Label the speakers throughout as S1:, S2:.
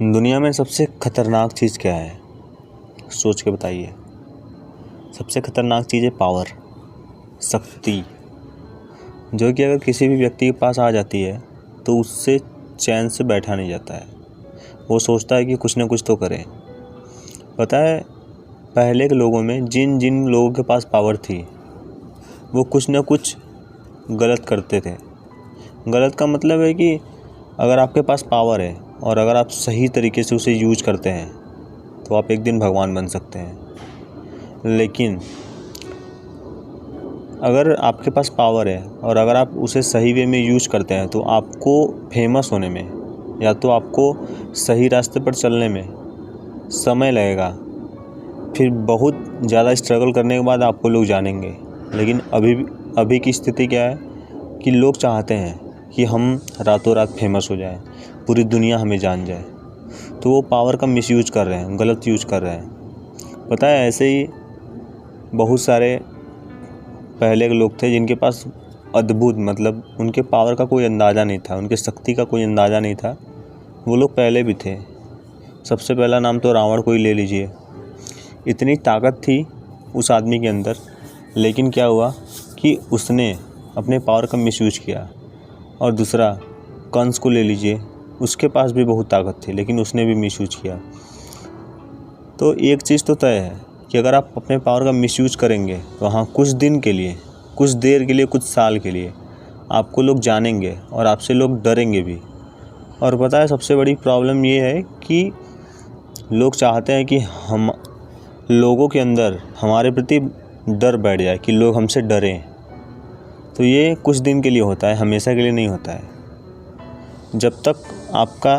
S1: दुनिया में सबसे खतरनाक चीज़ क्या है? सोच के बताइए। सबसे खतरनाक चीज़ है पावर, शक्ति, जो कि अगर किसी भी व्यक्ति के पास आ जाती है तो उससे चैन से बैठा नहीं जाता है। वो सोचता है कि कुछ ना कुछ तो करें। पता है, पहले के लोगों में जिन जिन लोगों के पास पावर थी वो कुछ ना कुछ गलत करते थे। गलत का मतलब है कि अगर आपके पास पावर है और अगर आप सही तरीके से उसे यूज करते हैं तो आप एक दिन भगवान बन सकते हैं। लेकिन अगर आपके पास पावर है और अगर आप उसे सही वे में यूज करते हैं तो आपको फेमस होने में या तो आपको सही रास्ते पर चलने में समय लगेगा। फिर बहुत ज़्यादा स्ट्रगल करने के बाद आपको लोग जानेंगे। लेकिन अभी की स्थिति क्या है कि लोग चाहते हैं कि हम रातों रात फेमस हो जाएं, पूरी दुनिया हमें जान जाए। तो वो पावर का मिसयूज कर रहे हैं, गलत यूज कर रहे हैं। पता है, ऐसे ही बहुत सारे पहले के लोग थे जिनके पास अद्भुत, मतलब उनके पावर का कोई अंदाज़ा नहीं था, उनके शक्ति का कोई अंदाज़ा नहीं था। वो लोग पहले भी थे। सबसे पहला नाम तो रावण को ही ले लीजिए। इतनी ताकत थी उस आदमी के अंदर, लेकिन क्या हुआ कि उसने अपने पावर का मिसयूज किया। और दूसरा कंस को ले लीजिए, उसके पास भी बहुत ताकत थी लेकिन उसने भी मिसयूज किया। तो एक चीज़ तो तय है कि अगर आप अपने पावर का मिसयूज करेंगे तो हाँ, कुछ दिन के लिए, कुछ देर के लिए, कुछ साल के लिए आपको लोग जानेंगे और आपसे लोग डरेंगे भी। और पता है, सबसे बड़ी प्रॉब्लम ये है कि लोग चाहते हैं कि हम लोगों के अंदर हमारे प्रति डर बैठ जाए, कि लोग हमसे डरें। तो ये कुछ दिन के लिए होता है, हमेशा के लिए नहीं होता है। जब तक आपका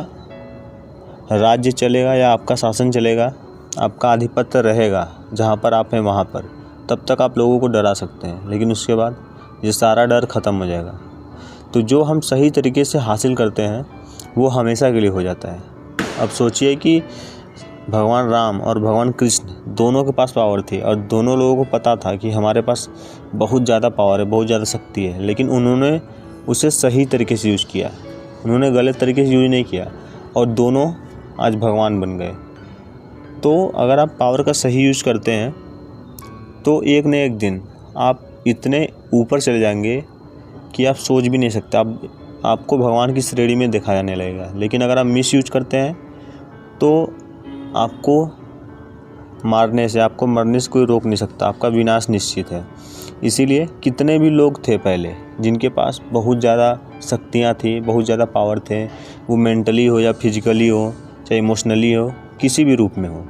S1: राज्य चलेगा या आपका शासन चलेगा, आपका आधिपत्य रहेगा जहाँ पर आप हैं वहाँ पर, तब तक आप लोगों को डरा सकते हैं। लेकिन उसके बाद ये सारा डर ख़त्म हो जाएगा। तो जो हम सही तरीके से हासिल करते हैं वो हमेशा के लिए हो जाता है। अब सोचिए कि भगवान राम और भगवान कृष्ण दोनों के पास पावर थी और दोनों लोगों को पता था कि हमारे पास बहुत ज़्यादा पावर है, बहुत ज़्यादा शक्ति है, लेकिन उन्होंने उसे सही तरीके से यूज़ किया। उन्होंने गलत तरीके से यूज़ नहीं किया और दोनों आज भगवान बन गए। तो अगर आप पावर का सही यूज़ करते हैं तो एक न एक दिन आप इतने ऊपर चले जाएंगे कि आप सोच भी नहीं सकते। आपको भगवान की श्रेणी में देखा जाने लगेगा। लेकिन अगर आप मिस यूज करते हैं तो आपको मारने से, आपको मरने से कोई रोक नहीं सकता। आपका विनाश निश्चित है। इसीलिए कितने भी लोग थे पहले जिनके पास बहुत ज़्यादा शक्तियाँ थी, बहुत ज़्यादा पावर थे, वो मेंटली हो या फिजिकली हो, चाहे इमोशनली हो, किसी भी रूप में हो,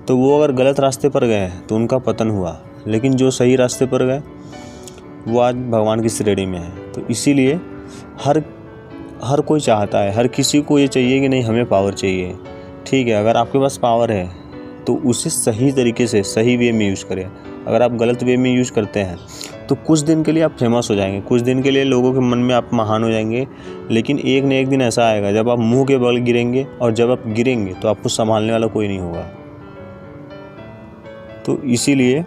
S1: तो वो अगर गलत रास्ते पर गए तो उनका पतन हुआ। लेकिन जो सही रास्ते पर गए वो आज भगवान की श्रेणी में है। तो इसीलिए हर कोई चाहता है, हर किसी को ये चाहिए कि नहीं, हमें पावर चाहिए। ठीक है, अगर आपके पास पावर है तो उसे सही तरीके से, सही वे में यूज़ करें। अगर आप गलत वे में यूज़ करते हैं तो कुछ दिन के लिए आप फेमस हो जाएंगे, कुछ दिन के लिए लोगों के मन में आप महान हो जाएंगे। लेकिन एक न एक दिन ऐसा आएगा जब आप मुंह के बल गिरेंगे, और जब आप गिरेंगे तो आपको संभालने वाला कोई नहीं होगा। तो इसीलिए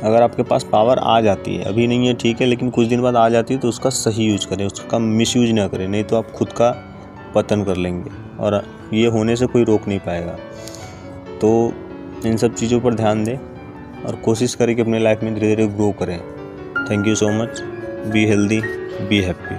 S1: अगर आपके पास पावर आ जाती है, अभी नहीं है ठीक है, लेकिन कुछ दिन बाद आ जाती है, तो उसका सही यूज करें, उसका मिसयूज ना करें, नहीं तो आप खुद का पतन कर लेंगे और ये होने से कोई रोक नहीं पाएगा। तो इन सब चीज़ों पर ध्यान दें और कोशिश करें कि अपने लाइफ में धीरे धीरे ग्रो करें। Thank you so much. Be healthy, be happy.